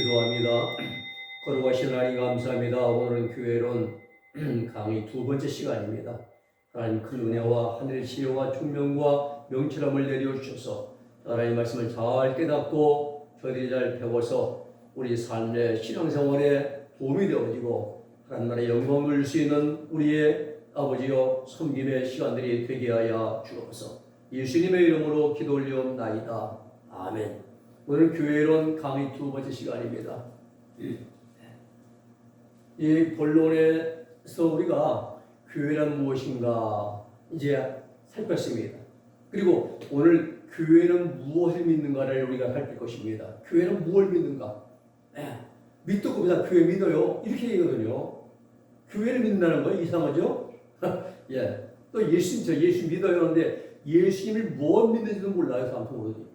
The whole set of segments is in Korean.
기도합니다. 거룩하신 하나님 감사합니다. 오늘은 교회론 강의 두 번째 시간입니다. 하나님 큰 은혜와 하늘의 지혜와 총명과 명철함을 내려주셔서 하나님 말씀을 잘 깨닫고 저희들이 잘 배워서 우리 삶의 신앙생활에 도움이 되어지고 하나님 나라의 영광을 줄 수 있는 우리의 아버지여 섬김의 시간들이 되게 하여 주옵소서. 예수님의 이름으로 기도 올리옵나이다. 아멘. 오늘 교회론 강의 두 번째 시간입니다. 이 본론에서 우리가 교회란 무엇인가 이제 살폈습니다. 그리고 오늘 교회는 무엇을 믿는가를 우리가 살필 것입니다. 교회는 무엇을 믿는가? 믿고 봅니다. 교회 믿어요. 이렇게 얘기거든요. 교회를 믿는다는 거예요. 이상하죠? 예. 또 예수 믿어요. 근데 예수님을 뭘 믿는지도 몰라요. 사람도 모르지.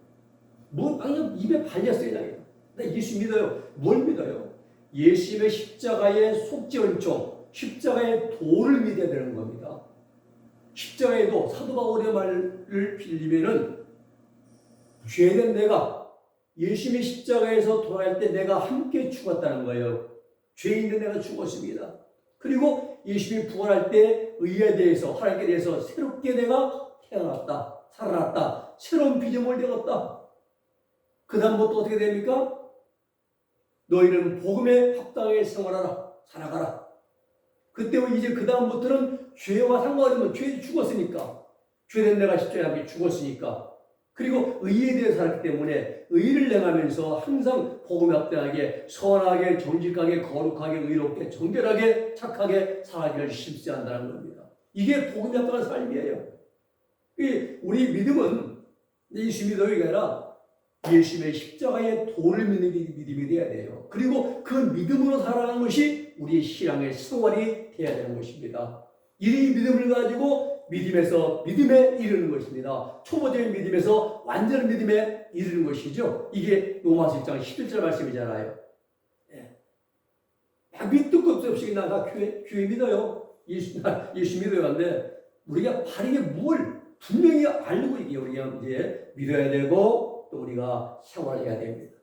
뭐 그냥 입에 발렸어요. 나 예수 믿어요. 뭘 믿어요? 예수님의 십자가의 속죄은총, 십자가의 도를 믿어야 되는 겁니다. 십자가의 도, 사도 바울의 말을 빌리면은 죄된 내가 예수님의 십자가에서 돌아갈 때 내가 함께 죽었다는 거예요. 죄인된 내가 죽었습니다. 그리고 예수님이 부활할 때 의에 대해서 하나님께 대해서 새롭게 내가 태어났다, 살아났다, 새로운 피조물이 되었다. 그 다음부터 어떻게 됩니까? 너희는 복음에 합당하게 생활하라, 살아가라. 그때 이제 그 다음부터는 죄와 상관없으면 죄에 죽었으니까, 죄된 내가 십자가에 함께 죽었으니까, 그리고 의에 대해 살았기 때문에 의를 행하면서 항상 복음에 합당하게 선하게 정직하게 거룩하게 의롭게 정결하게 착하게 살아가기를 실시한다는 겁니다. 이게 복음에 합당한 삶이에요. 우리 믿음은 예수 믿어요가 아니라 예수님의 십자가의 도를 믿는 믿음이 되어야 돼요. 그리고 그 믿음으로 살아가는 것이 우리의 신앙의 생활이 되어야 되는 것입니다. 이 믿음을 가지고 믿음에서 믿음에 이르는 것입니다. 초보적인 믿음에서 완전한 믿음에 이르는 것이죠. 이게 로마서 1장 11절 말씀이잖아요. 밑도 끝도 없이 나 교회 믿어요. 예수 믿어요. 근데 우리가 바르게 뭘 분명히 알고 있게 우리가 이제 믿어야 되고 또 우리가 생활해야 됩니다.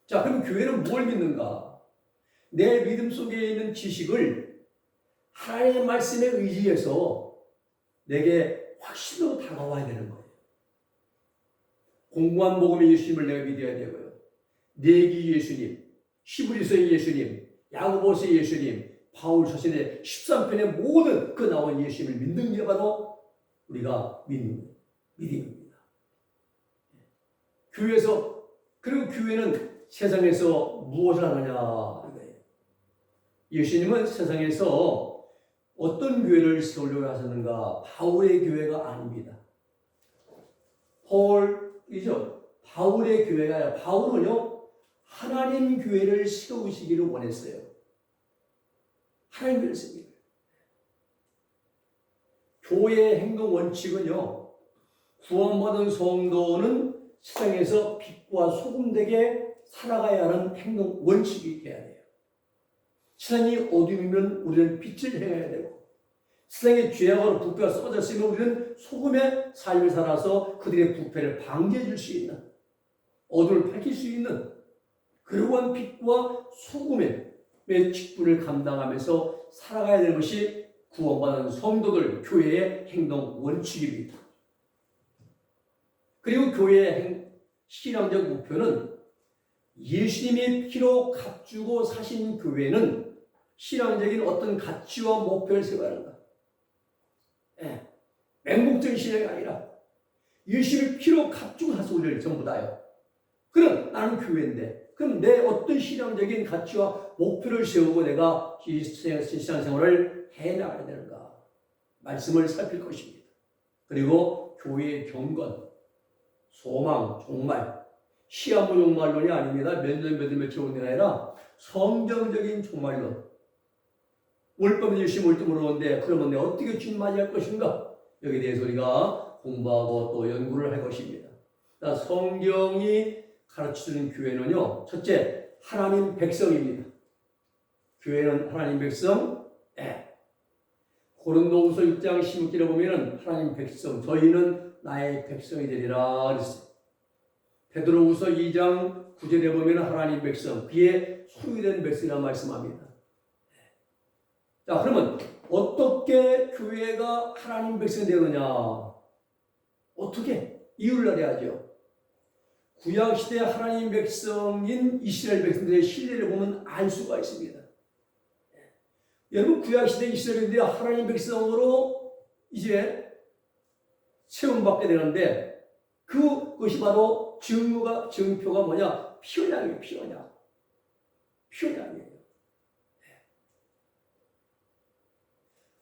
자, 그럼 교회는 뭘 믿는가? 내 믿음 속에 있는 지식을 하나님의 말씀에 의지해서 내게 확신으로 다가와야 되는 거예요. 공고한 복음의 예수님을 내가 믿어야 되고요. 내기 예수님, 히브리서의 예수님, 야고보서의 예수님, 바울 서신의 13편의 모든 그 나온 예수님을 믿는 게 바로 우리가 믿는 믿음입니다. 교회에서, 그리고 교회는 세상에서 무엇을 하느냐? 예수님은 세상에서 어떤 교회를 세우려고 하셨는가? 바울의 교회가 아닙니다. 바울의 교회가 아니라 바울은요, 하나님 교회를 세우시기를 원했어요. 하나님 교회를 세우기를. 교회의 행동 원칙은요, 구원받은 성도는 세상에서 빛과 소금 되게 살아가야 하는 행동 원칙이 돼야 돼요. 세상이 어둠이면 우리는 빛을 행해야 되고, 세상에 죄악으로 부패가 쏟아졌으면 우리는 소금의 삶을 살아서 그들의 부패를 방지해 줄 수 있는, 어둠을 밝힐 수 있는 그러한 빛과 소금의 직분을 감당하면서 살아가야 되는 것이 구원받은 성도들 교회의 행동 원칙입니다. 그리고 교회의 신앙적 목표는 예수님이 피로 값주고 사신 교회는 신앙적인 어떤 가치와 목표를 세워가는가? 맹목적인 신앙이 아니라 예수님이 피로 값주고 사신 우리를 전부 다요. 그럼 나는 교회인데, 그럼 내 어떤 신앙적인 가치와 목표를 세우고 내가 이 신앙생활을 해나가야 되는가? 말씀을 살필 것입니다. 그리고 교회의 경건, 소망, 종말, 시한부 종말론이 아닙니다. 며칠 온 게 아니라 성경적인 종말론. 올 밤에 예수님 올지 모르는데 그러면 내가 어떻게 주님 맞이할 것인가? 여기에 대해서 우리가 공부하고 또 연구를 할 것입니다. 성경이 가르쳐주는 교회는요, 첫째, 하나님 백성입니다. 교회는 하나님 백성. 고린도후서 6장 16절에 보면은 하나님 백성, 저희는 나의 백성이 되리라 그랬어요. 베드로후서 2장 9절에 보면 하나님 백성, 그의 소유된 백성이라고 말씀합니다. 자, 그러면 어떻게 교회가 하나님 백성이 되느냐? 어떻게? 이유를 알아야죠. 구약시대 하나님 백성인 이스라엘 백성들의 신뢰를 보면 알 수가 있습니다. 여러분, 구약시대 이스라엘 백성들이 하나님 백성으로 이제 세움받게 되는데, 그것이 바로 증표가 뭐냐? 피언양이에요, 피언양. 피언양이에요.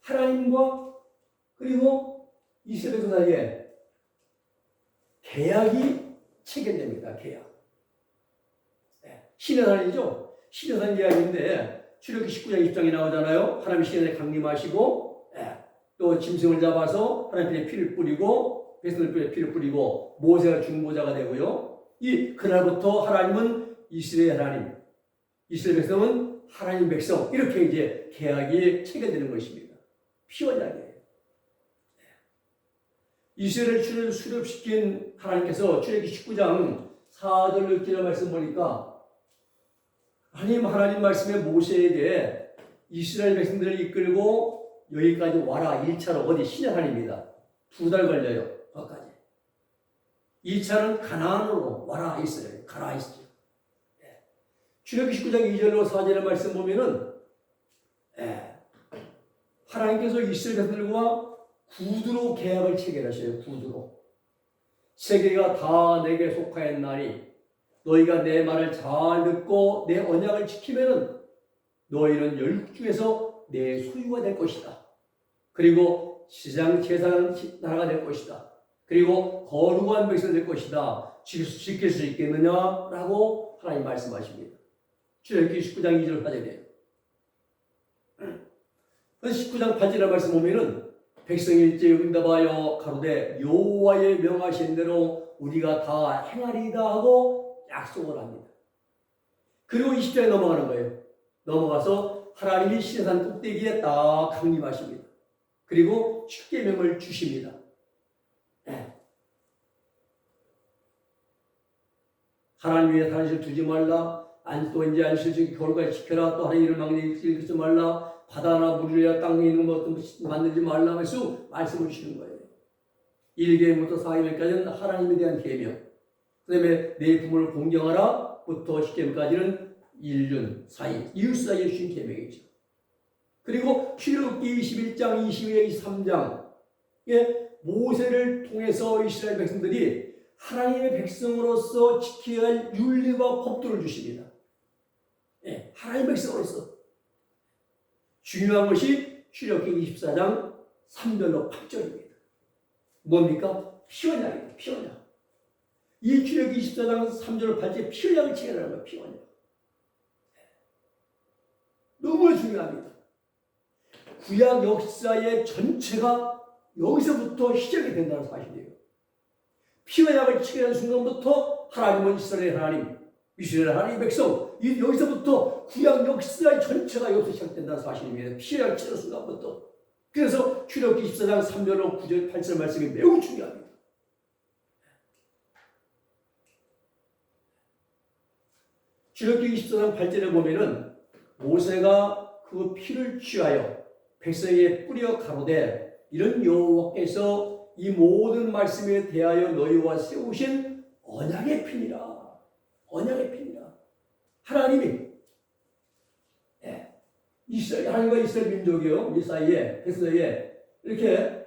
하나님과 그리고 이스라엘 백성 사이에 계약이 체결됩니다. 계약. 신해산이죠. 신해산 계약인데 출애굽기 19장 20장에 나오잖아요. 하나님이 신해산에 강림하시고 또 짐승을 잡아서 하나님의 피를 뿌리고 백성들의 피를 뿌리고 모세가 중보자가 되고요. 그날부터 하나님은 이스라엘 하나님, 이스라엘 백성은 하나님 백성, 이렇게 이제 계약이 체결되는 것입니다. 피원약이에요. 이스라엘을 수렵시킨 하나님께서 출애굽기 19장 4절 6절 말씀 보니까 하나님 말씀에 모세에게 이스라엘 백성들을 이끌고 여기까지 와라. 1차로 어디 시내산입니다. 2달 걸려요. 거기까지. 2차는 가나안으로 와라 있어요. 가라 있어요. 출애굽기 19장 2절로 4절의 말씀 보면은 하나님께서 이스라엘 백성들과 구두로 계약을 체결하셔요. 구두로. 세계가 다 내게 속하였나니 너희가 내 말을 잘 듣고 내 언약을 지키면은 너희는 열국 중에서 내 소유가 될 것이다. 그리고 시장 제사는 나라가 될 것이다. 그리고 거룩한 백성이 될 것이다. 지킬 수 있겠느냐라고 하나님 말씀하십니다. 출애굽기 19장 2절 8절이에요. 19장 8절의 말씀 보면은 백성이 일제히 응답하여 가로되 여호와의 명하신 대로 우리가 다 행하리이다 하고 약속을 합니다. 그리고 20장에 넘어가는 거예요. 넘어가서 하나님이 시내산 꼭대기에 딱 강림하십니다. 그리고 십계명을 주십니다. 하나님 위에 다른 실 두지 말라. 또 이제 안식일 겨울까지 지켜라. 또 하나님 이를 막는 일 긋지 말라. 바다나 물이나 땅에 있는 것도 만들지 말라 해서 말씀을 주시는 거예요. 1계명부터 4계명까지는 하나님에 대한 계명. 그 다음에 내 부모를 공경하라 부터 10계명까지는 1륜, 4인, 이웃 사이에 주신 계명이죠. 그리고 출애굽기 21장, 22장, 23장에 모세를 통해서 이스라엘 백성들이 하나님의 백성으로서 지켜야 할 윤리와 법도를 주십니다. 하나님의 백성으로서. 중요한 것이 출애굽기 24장 3절로 8절입니다. 뭡니까? 피언약이에요. 피언약. 이 출애굽기 24장 3절로 8절에 피언약을 체결하는 거예요. 피언약. 너무 중요합니다. 구약 역사의 전체가 여기서부터 시작이 된다는 사실이에요. 피언약을 체결하는 순간부터 하나님은 이스라엘 하나님, 이스라엘 하나님 백성, 여기서부터 구약 역사의 전체가 여기서 시작된다는 사실입니다. 피언약을 체결하는 순간부터. 그래서 출애굽기 24장 3절로 9절, 8절 말씀이 매우 중요합니다. 출애굽기 24장 8절에 보면은 모세가 그 피를 취하여 백성에게 뿌려 가로되 이런 여호와께서 이 모든 말씀에 대하여 너희와 세우신 언약의 피니라. 언약의 피니라. 하나님이 하나님과 이스라엘 민족이요, 이 사이에 백성 사이에 이렇게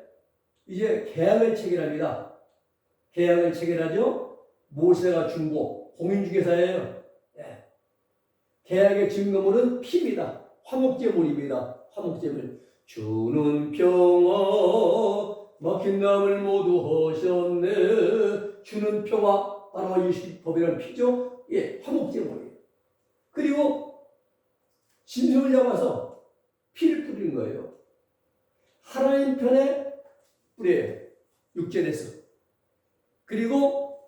이제 계약을 체결합니다. 계약을 체결하죠. 모세가 중보, 공인중개사예요. 계약의 증거물은 피입니다. 화목제물입니다. 화목제물. 주는 평화 막힌 남을 모두 하셨네. 주는 평화 바로 유식법이라는 피죠. 화목제물이에요. 그리고 짐승을 잡아서 피를 뿌리는 거예요. 하나님 편에 뿌려요. 6절에서. 그리고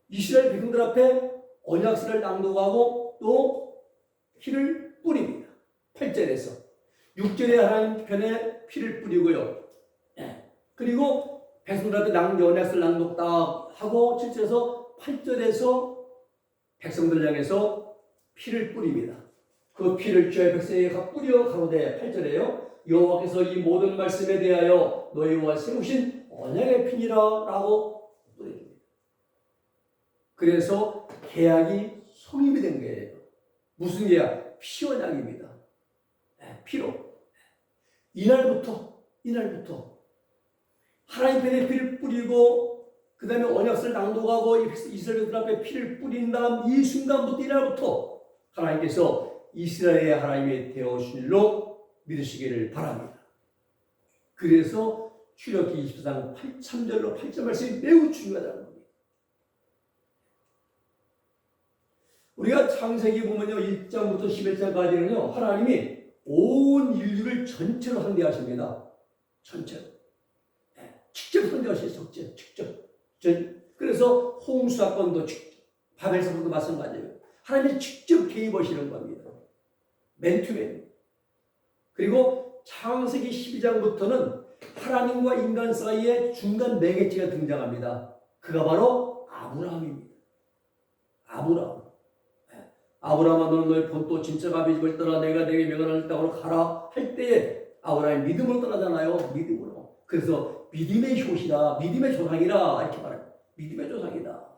이스라엘 백성들 앞에 언약서를 낭독하고 또 피를 뿌립니다. 8절에서. 6절에 하나님 편에 피를 뿌리고요. 그리고 백성들 앞에 언약서를 낭독 딱 하고 7절에서 8절에서 백성들 향해서 피를 뿌립니다. 그 피를 주의 백성에게 뿌려 가로되 8절에요. 여호와께서 이 모든 말씀에 대하여 너희와 세우신 언약의 피니라 라고 뿌립니다. 그래서 계약이 성립이 된 거예요. 무슨 계약? 피 언약입니다. 피로. 이날부터 하나님 편에 피를 뿌리고 그 다음에 언약서를 낭독하고 이스라엘들 앞에 피를 뿌린 다음 이 순간부터 이날부터 하나님께서 이스라엘의 하나님이 되어주신 줄로 믿으시기를 바랍니다. 그래서 출애굽기 24장 3절로 8절 말씀이 매우 중요하다는 겁니다. 우리가 창세기 보면요 1장부터 11장까지는요 하나님이 온 인류를 전체로 상대하십니다. 전체로. 직접 상대하시죠. 직접. 그래서 홍수 사건도 바벨 사건도 마찬가지예요. 하나님이 직접 개입하시는 겁니다. 맨투맨. 그리고 창세기 12장부터는 하나님과 인간 사이에 중간 매개체가 등장합니다. 그가 바로 아브라함입니다. 아브라함아 너는 너의 본토 진짜 아비집을 떠나 내가 내게 명하는 땅으로 가라 할 때에 아브라함이 믿음으로 떠나잖아요. 믿음으로. 그래서 믿음의 효시라, 믿음의 조상이라 이렇게 말해요. 믿음의 조상이다.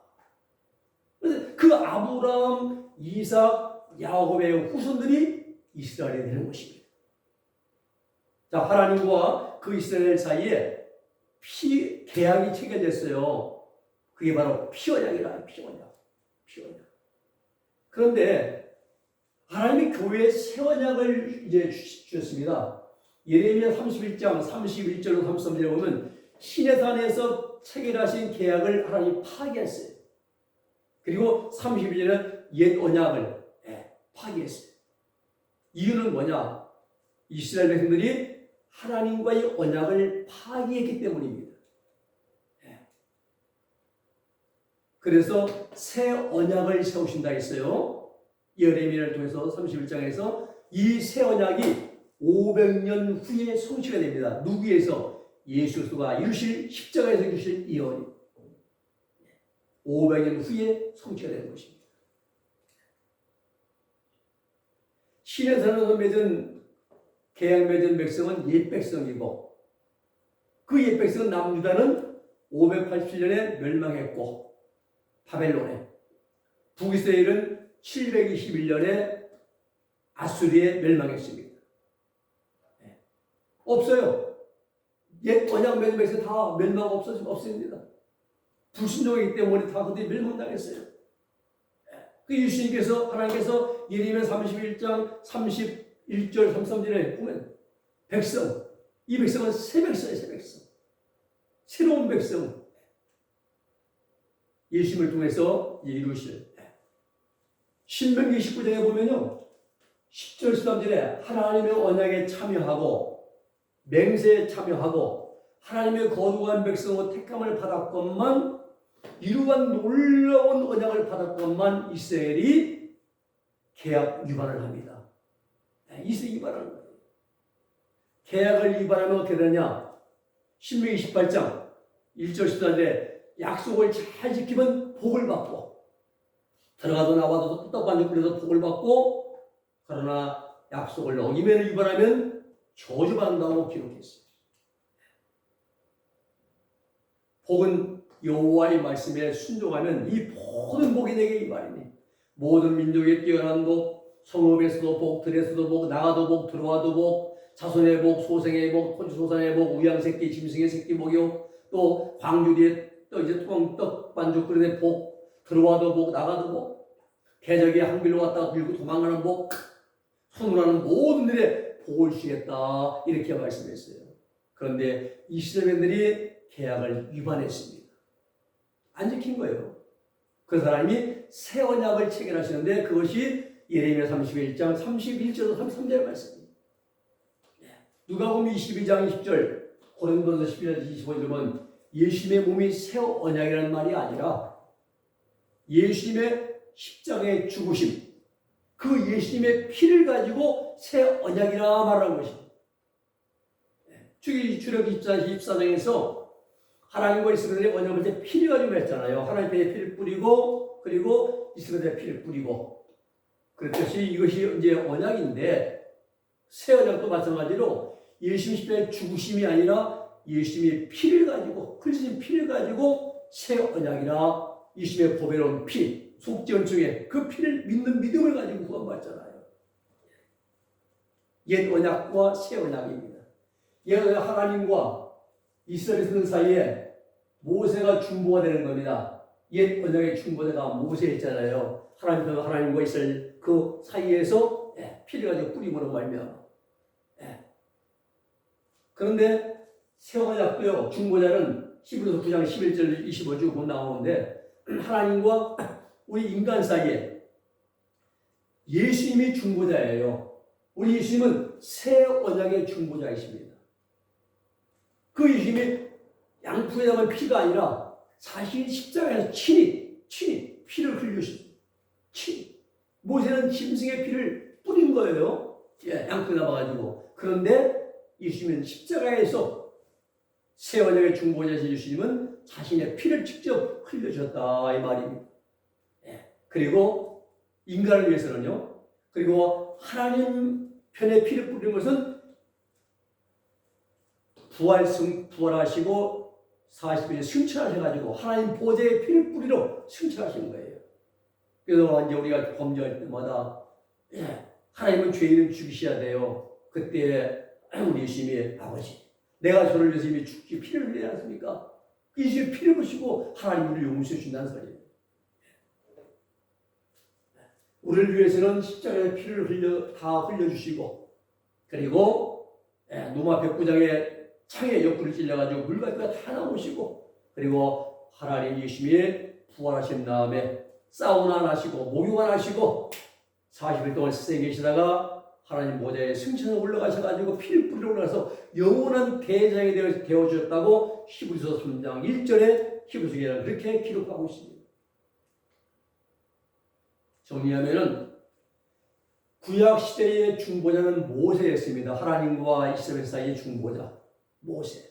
그래서 그 아브라함, 이삭, 야곱의 후손들이 이스라엘이 되는 것입니다. 자, 하나님과 그 이스라엘 사이에 계약이 체결됐어요. 그게 바로 피언약이라, 피언약. 그런데 하나님이 교회에 새 언약을 이제 주셨습니다. 예레미야 31장 31절로 33절에 보면 시내산에서 체결하신 계약을 하나님이 파기했어요. 그리고 32절에는 옛 언약을 파기했어요. 이유는 뭐냐? 이스라엘 백성들이 하나님과의 언약을 파기했기 때문입니다. 그래서 새 언약을 세우신다 했어요. 예레미야를 통해서 31장에서 이 새 언약이 500년 후에 성취가 됩니다. 누구에서? 예수 그리스도가 이루실 십자가에서 이루실 이 언이 500년 후에 성취가 되는 것입니다. 시내산에서 맺은 계약 맺은 백성은 옛 백성이고 그 옛 백성은 남유다는 587년에 멸망했고 바벨론에 북이스라엘은 721년에 아수리에 멸망했습니다. 없어요. 옛 언약 맺은 백성 다 멸망 없습니다. 불신종이기 때문에 다 그들이 멸망당했어요. 그 예수님께서 하나님께서 예레미야 31장 31절 33절에 보면 이 백성은 새 백성이에요. 새로운 백성. 예수님을 통해서 이루실. 신명기 19장에 보면요. 10절 13절에 하나님의 언약에 참여하고 맹세에 참여하고 하나님의 거룩한 백성의 택함을 받았건만 이루한 놀라운 언약을 받았건만 이스라엘이 계약 위반을 합니다. 이스라엘 위반하는 거예요. 계약을 위반하면 어떻게 되냐? 신명기 28장 1절 14절에 약속을 잘 지키면 복을 받고 들어가도 나와도 떡반죽 끓여서 복을 받고 그러나 약속을 어기면 위반하면 저주받는다고 기록했어요. 복은 여호와의 말씀에 순종하면 이 모든 복이 내게 임하리니 모든 민족에 뛰어난 복, 성읍에서도 복, 들에서도 복, 나가도 복, 들어와도 복, 자손의 복, 소생의 복, 토지소산의 복, 우양새끼, 짐승의 새끼 복이요 또 광주리에 또 이제 떡 반죽 끓이는 복, 들어와도 복, 나가도 복, 개적이 한 길로 왔다가 들고 도망가는 복, 손으로 하는 모든 일에 복을 주겠다 이렇게 말씀했어요. 그런데 이스라엘인들이 계약을 위반했습니다. 안 지킨 거예요. 그 사람이 새 언약을 체결하시는데 그것이 예레미야 31장 31절로 33절 말씀입니다. 누가복음 22장 20절, 고린도서 11장 25절 보면 예수님의 몸이 새 언약이라는 말이 아니라 예수님의 십자가의 죽으심, 그 예수님의 피를 가지고 새 언약이라 말하는 것입니다. 출애굽기 24장에서 하나님과 이스라엘의 언약을 때 피를 가지고 했잖아요. 하나님의 피를 뿌리고 그리고 이스라엘의 피를 뿌리고 그랬듯이 이것이 이제 언약인데 새 언약도 마찬가지로 예수님 십자가의 죽으심이 아니라 예수님의 피를 가지고 흘리신 피를 가지고 새 언약이나 예수님의 보배로운 피 속죄원 중에 그 피를 믿는 믿음을 가지고 구원받잖아요. 옛 언약과 새 언약입니다. 옛 언약 하나님과 이스라엘 성 사이에 모세가 중보가 되는 겁니다. 옛 언약의 중보자가 모세였잖아요. 하나님과 이스라엘 그 사이에서 피를 가지고 뿌림으로 말미암아. 그런데 새 언약도요. 중보자는 히브리서 9장 11절 25절 곧 나오는데 하나님과 우리 인간 사이에 예수님이 중보자예요. 우리 예수님은 새 언약의 중보자이십니다. 그 예수님이 양푼에 담은 피가 아니라 자신이 십자가에서 친히 피를 흘리셨습니다. 친히. 모세는 짐승의 피를 뿌린 거예요. 양푼에 담아가지고. 그런데 예수님은 십자가에서 새 언약의 중보자이신 예수님은 자신의 피를 직접 흘려주셨다 이 말입니다. 그리고 인간을 위해서는요. 그리고 하나님 편에 피를 뿌리는 것은 부활하시고 40일에 승천하셔가지고 하나님 보좌의 피를 뿌리러 승천하시는 거예요. 그래서 이제 우리가 범죄할 때마다 하나님은 죄인을 죽이셔야 돼요. 그때 우리 예수님이 아버지 내가 저를 위해서 이미 죽기 피를 흘리지 않습니까? 예수님의 피를 보시고 하나님 우리를 용서해 준다는 소리예요. 우리를 위해서는 십자가의 피를 다 흘려주시고 그리고 노마 109장의 창에 옆구리 찔려가지고 물과 다 나오시고 그리고 하나님 예수님이 부활하신 다음에 싸움 안 하시고 목욕 안 하시고 40일 동안 세상에 계시다가 하나님 보좌에 승천에 올라가셔가지고 피를 뿌리러 올라가서 영원한 대장이 되어주셨다고 히브리서 3장 1절에 히브리서에는 그렇게 기록하고 있습니다. 정리하면은 구약시대의 중보자는 모세였습니다. 하나님과 이스라엘 사이의 중보자 모세.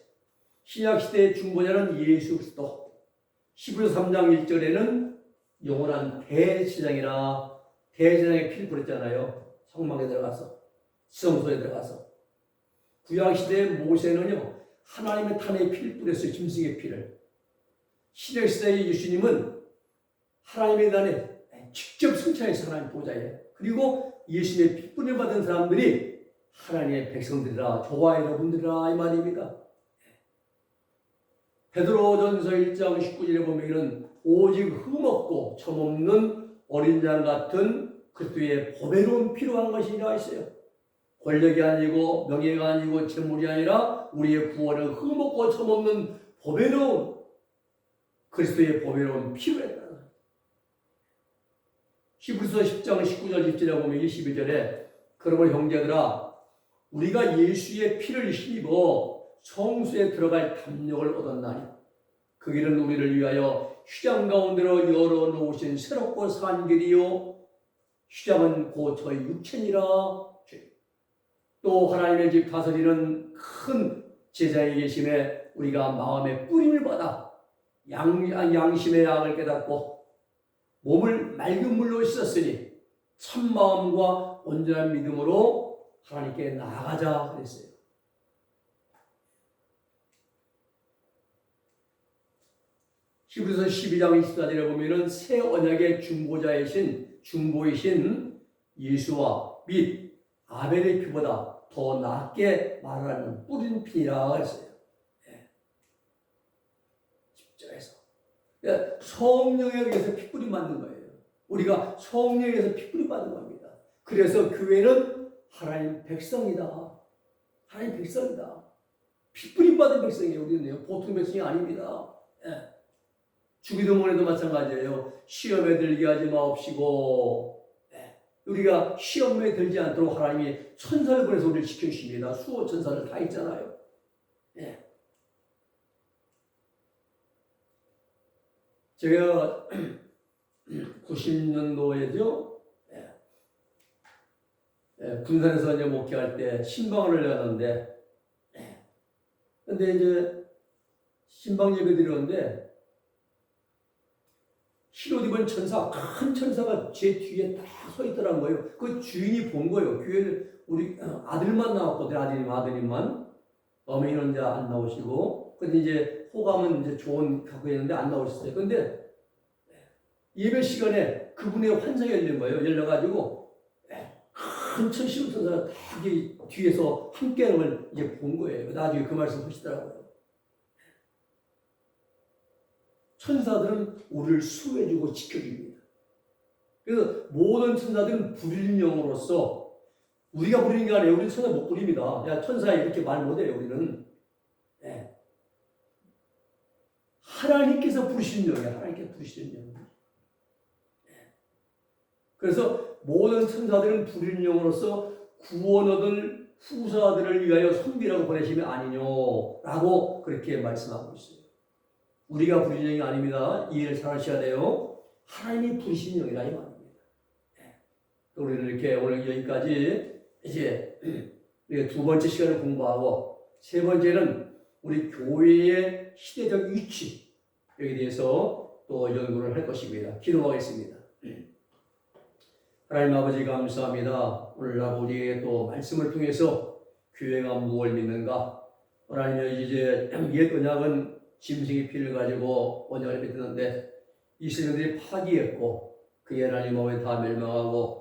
신약시대의 중보자는 예수 그리스도. 히브리서 3장 1절에는 영원한 대제사장이나 대제사장의 피를 뿌렸잖아요. 성막에 들어가서 성소에 들어가서. 구약시대의 모세는요 하나님의 탄의 피를 뿌렸어요. 짐승의 피를. 신약시대의 예수님은 하나님의 단에 직접 승천해서 하나님 보좌에 그리고 예수님의 피 뿌려 받은 사람들이 하나님의 백성들이라 저와 여러분들이라 이 말입니다. 베드로전서 1장 19절에 보면은 오직 흠없고 점없는 어린 양 같은 그리스도의 보배로운 피로 한 것이라 했어요. 권력이 아니고 명예가 아니고 재물이 아니라 우리의 구원은 흠없고 점없는 보배로운 그리스도의 보배로운 피로 했다. 히브리서 10장 19절 20절에 보면 22절에 그러므로 형제들아 우리가 예수의 피를 힘입어 성소에 들어갈 담력을 얻었나니 그 길은 우리를 위하여 휘장 가운데로 열어놓으신 새롭고 산 길이요 휘장은 곧 저희 육체니라. 또 하나님의 집 다스리는 큰 제자에 계심에 우리가 마음의 뿌림을 받아 양심의 양을 깨닫고 몸을 맑은 물로 씻었으니 참 마음과 온전한 믿음으로 하나님께 나아가자 그랬어요. 히브리서 12장 24절에 보면은 새 언약의 중보이신 예수와 및 아벨의 피보다 더 낫게 말하는 뿌린 피라 했어요. 십자가에서. 성령에 의해서 피뿌림 받는 거예요. 우리가 성령에 의해서 피뿌림 받는 겁니다. 그래서 교회는 하나님 백성이다. 하나님 백성이다. 피뿌림 받은 백성이에요. 우리는요. 보통 백성이 아닙니다. 주기도문에도 마찬가지예요. 시험에 들게 하지 마옵시고 우리가 시험에 들지 않도록 하나님이 천사를 보내서 우리를 지켜주십니다. 수호 천사를 다 있잖아요. 제가 90년도에죠. 군산에서 이제 목회할 때 신방을 열었는데, 근데 이제 신방 예배 드렸는데 흰옷 입은 천사, 큰 천사가 제 뒤에 딱 서 있더란 거예요. 그 주인이 본 거예요. 교회를 우리 아들만 나왔거든요. 아드님만. 어머니는 이제 안 나오시고, 근데 이제 호감은 이제 좋은 갖고 있는데 안 나오셨어요. 근데 예배 시간에 그분의 환상이 열린 거예요. 열려가지고 큰 천신 천사가 딱 뒤에서 함께하는 걸 이제 본 거예요. 나중에 그 말씀 하시더라고요. 천사들은 우리를 수호해주고 지켜줍니다. 그래서 모든 천사들은 부르는 영으로서 우리가 부르는 게 아니에요. 우리는 천사 못 부릅니다. 야, 천사 이렇게 말 못해요. 우리는. 네. 하나님께서 부르시는 영이에요. 하나님께서 부르시는 영. 네. 그래서 모든 천사들은 부르는 영으로서 구원 얻을 후사들을 위하여 선비라고 보내시면 아니뇨라고 그렇게 말씀하고 있어요. 우리가 부르는 영이 아닙니다. 이해를 잘 하셔야 돼요. 하나님이 부르시는 영이라 이 말입니다. 네. 우리는 이렇게 오늘 여기까지 이제 두 번째 시간을 공부하고 세 번째는 우리 교회의 시대적 위치 여기에 대해서 또 연구를 할 것입니다. 기도하겠습니다. 하나님 아버지 감사합니다. 오늘 아버지의 또 말씀을 통해서 교회가 무엇을 믿는가? 하나님 이제 옛 언약은 짐승의 피를 가지고 언약을 맺었는데 이스라엘들이 파기했고 그의 하나님 아버지 다 멸망하고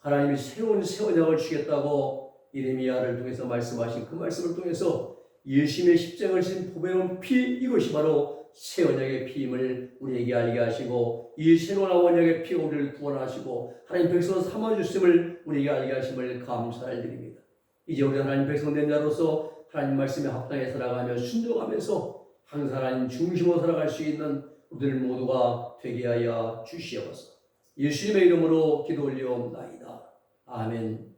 하나님이 새로운 새 언약을 주겠다고 예레미야를 통해서 말씀하신 그 말씀을 통해서 예수님의 십자가를 진 보배로운 피 이것이 바로 새 언약의 피임을 우리에게 알게 하시고 이 새로운 언약의 피가 우리를 구원하시고 하나님 백성 삼아주심을 우리에게 알게 하심을 감사를 드립니다. 이제 우리 하나님 백성 된 자로서 하나님 말씀에 합당해 살아가며 순종하면서 항상 하나님 중심으로 살아갈 수 있는 우리들 모두가 되게 하여 주시옵소서. 예수님의 이름으로 기도 올리옵나이다. 아멘.